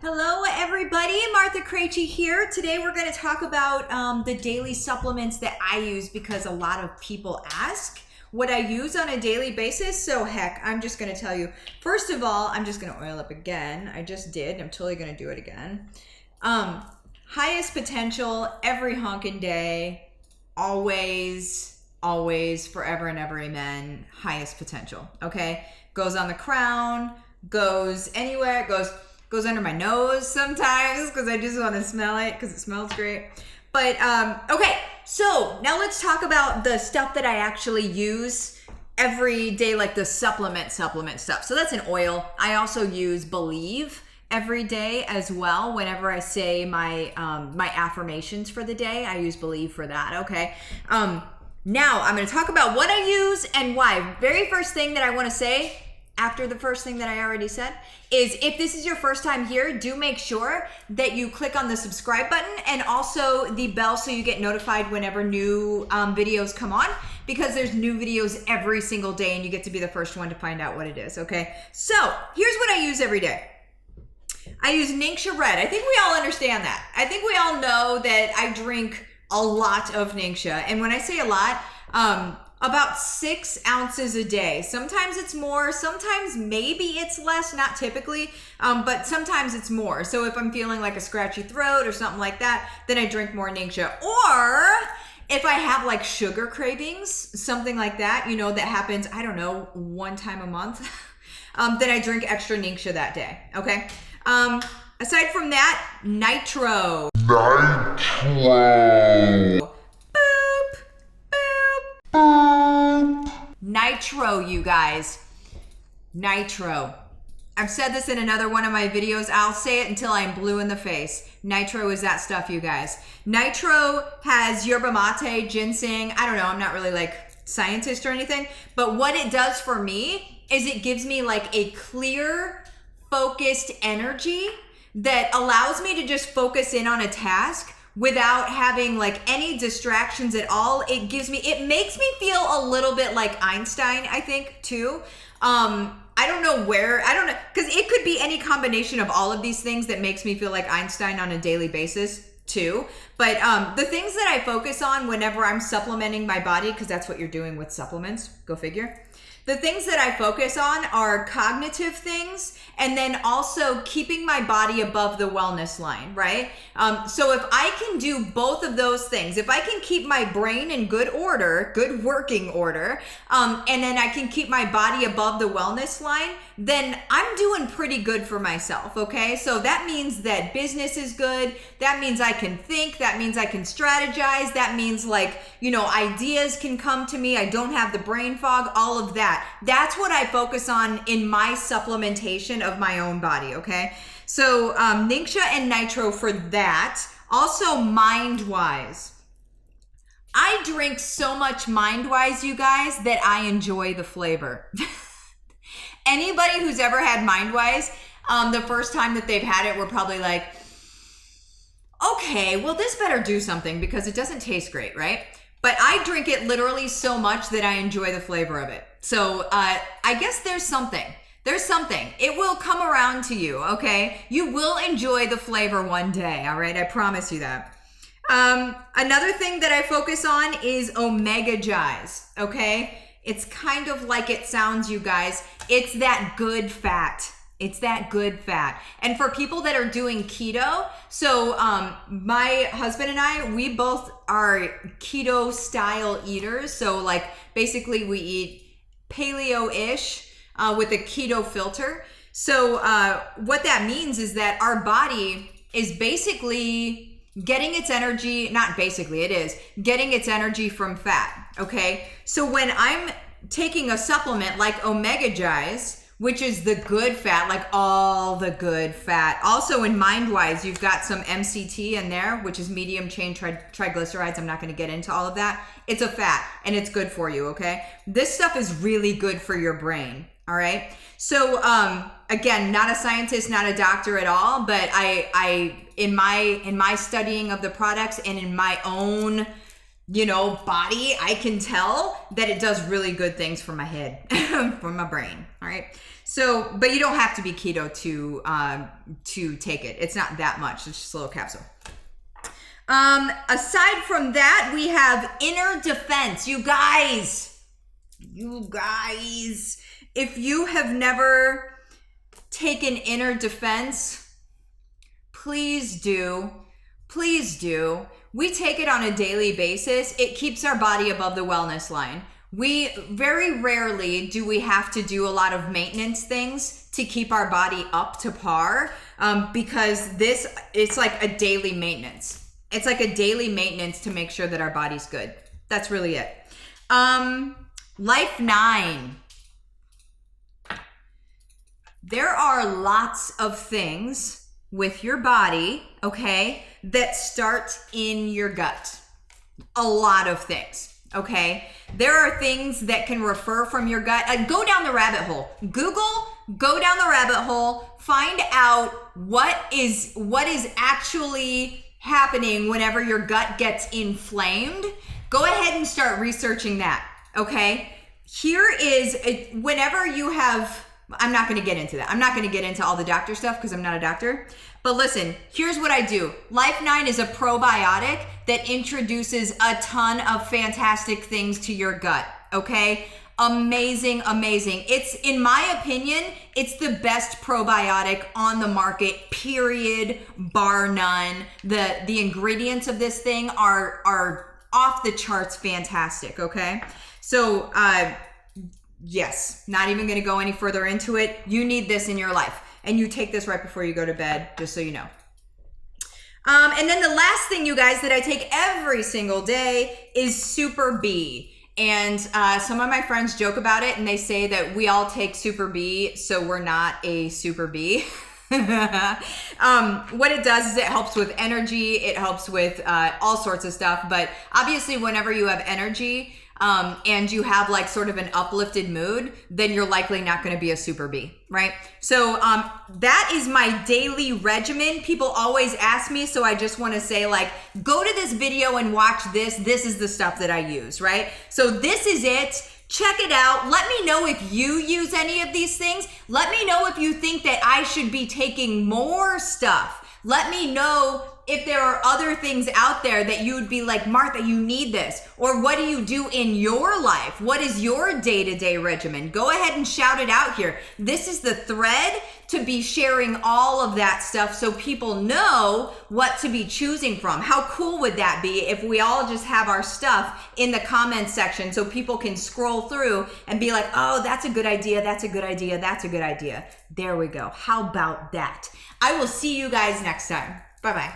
Hello everybody, Martha Krejci here. Today we're going to talk about the daily supplements that I use because a lot of people ask what I use on a daily basis. So heck, I'm just going to tell you. First of all, I'm just going to oil up again. I just did. I'm totally going to do it again. Highest potential every honkin' day. Always, forever and ever, amen. Highest potential, okay? Goes on the crown, goes anywhere, goes under my nose sometimes because I just want to smell it because it smells great. But okay, so now let's talk about the stuff that I actually use every day, like the supplement stuff. So that's an oil. I also use Believe every day as well. Whenever I say my my affirmations for the day, I use Believe for that. Okay. Now I'm going to talk about what I use and why. Very first thing that I want to say, after the first thing that I already said, is if this is your first time here, do make sure that you click on the subscribe button and also the bell so you get notified whenever new videos come on, because there's new videos every single day and you get to be the first one to find out what it is, okay? So here's what I use every day. I use Ningxia Red. I think we all understand that. I think we all know that I drink a lot of Ningxia. And when I say a lot, about 6 ounces a day. Sometimes it's more, sometimes maybe it's less, not typically, but sometimes it's more. So if I'm feeling like a scratchy throat or something like that, then I drink more Ningxia. Or if I have like sugar cravings, something like that, you know, that happens, I don't know, 1 time a month, then I drink extra Ningxia that day, okay? Aside from that, Nitro. Nitro, you guys. Nitro. I've said this in another one of my videos. I'll say it until I'm blue in the face. Nitro is that stuff, you guys. Nitro has yerba mate, ginseng. I don't know. I'm not really like scientist or anything. But what it does for me is it gives me like a clear, focused energy that allows me to just focus in on a task without having like any distractions at all. It makes me feel a little bit like Einstein, I think, too. I don't know, because it could be any combination of all of these things that makes me feel like Einstein on a daily basis too. But the things that I focus on whenever I'm supplementing my body, because that's what you're doing with supplements, go figure. The things that I focus on are cognitive things, and then also keeping my body above the wellness line, right? So if I can do both of those things, if I can keep my brain in good order, good working order, and then I can keep my body above the wellness line, then I'm doing pretty good for myself, okay? So that means that business is good. That means I can think. That means I can strategize. That means like, you know, ideas can come to me. I don't have the brain fog, all of that. That's what I focus on in my supplementation of my own body, okay? So Ningxia and Nitro for that. Also Mindwise. I drink so much Mindwise, you guys, that I enjoy the flavor. Anybody who's ever had Mindwise, the first time that they've had it, were probably like, okay, well, this better do something because it doesn't taste great, right? But I drink it literally so much that I enjoy the flavor of it. So I guess there's something. There's something. It will come around to you, okay? You will enjoy the flavor one day, all right? I promise you that. Another thing that I focus on is Omega Jize, okay? It's kind of like it sounds, you guys. It's that good fat. It's that good fat. And for people that are doing keto, so my husband and I, we both are keto style eaters. So like basically we eat paleo-ish with a keto filter. So what that means is that our body is basically getting its energy, not basically, it is getting its energy from fat, okay? So when I'm taking a supplement like Omega Jize, which is the good fat, like all the good fat. Also in Mindwise, you've got some MCT in there, which is medium chain triglycerides. I'm not going to get into all of that. It's a fat and it's good for you, okay? This stuff is really good for your brain, all right? So again, not a scientist, not a doctor at all, but I in my studying of the products and in my own, you know, body, I can tell that it does really good things for my head, for my brain, all right? So, but you don't have to be keto to take it. It's not that much. It's just a little capsule. Aside from that, we have inner defense. You guys, if you have never taken inner defense, please do. Please do. We take it on a daily basis. It keeps our body above the wellness line. We very rarely do we have to do a lot of maintenance things to keep our body up to par, because it's like a daily maintenance. It's like a daily maintenance to make sure that our body's good. That's really it. Life 9. There are lots of things with your body, okay, that start in your gut. A lot of things, okay? There are things that can refer from your gut. Go down the rabbit hole. Go down the rabbit hole, find out what is actually happening whenever your gut gets inflamed. Go ahead and start researching that, okay? Here is, whenever you have, I'm not going to get into that. I'm not going to get into all the doctor stuff because I'm not a doctor. But listen, here's what I do. Life 9 is a probiotic that introduces a ton of fantastic things to your gut, okay? Amazing, amazing. It's, in my opinion, it's the best probiotic on the market, period, bar none. The ingredients of this thing are off the charts fantastic, okay? So, yes, not even gonna go any further into it. You need this in your life. And you take this right before you go to bed, just so you know. And then the last thing, you guys, that I take every single day is Super B. And some of my friends joke about it, and they say that we all take Super B, so we're not a Super B. What it does is it helps with energy. It helps with all sorts of stuff. But obviously, whenever you have energy and you have like sort of an uplifted mood, then you're likely not going to be a Super B, right? So that is my daily regimen. People always ask me, so I just want to say, like, go to this video and watch this. This is the stuff that I use, right? So this is it. Check it out. Let me know if you use any of these things. Let me know if you think that I should be taking more stuff. Let me know if there are other things out there that you would be like, Martha, you need this. Or what do you do in your life? What is your day-to-day regimen? Go ahead and shout it out here. This is the thread to be sharing all of that stuff so people know what to be choosing from. How cool would that be if we all just have our stuff in the comments section so people can scroll through and be like, oh, that's a good idea, that's a good idea, that's a good idea. There we go. How about that? I will see you guys next time. Bye-bye.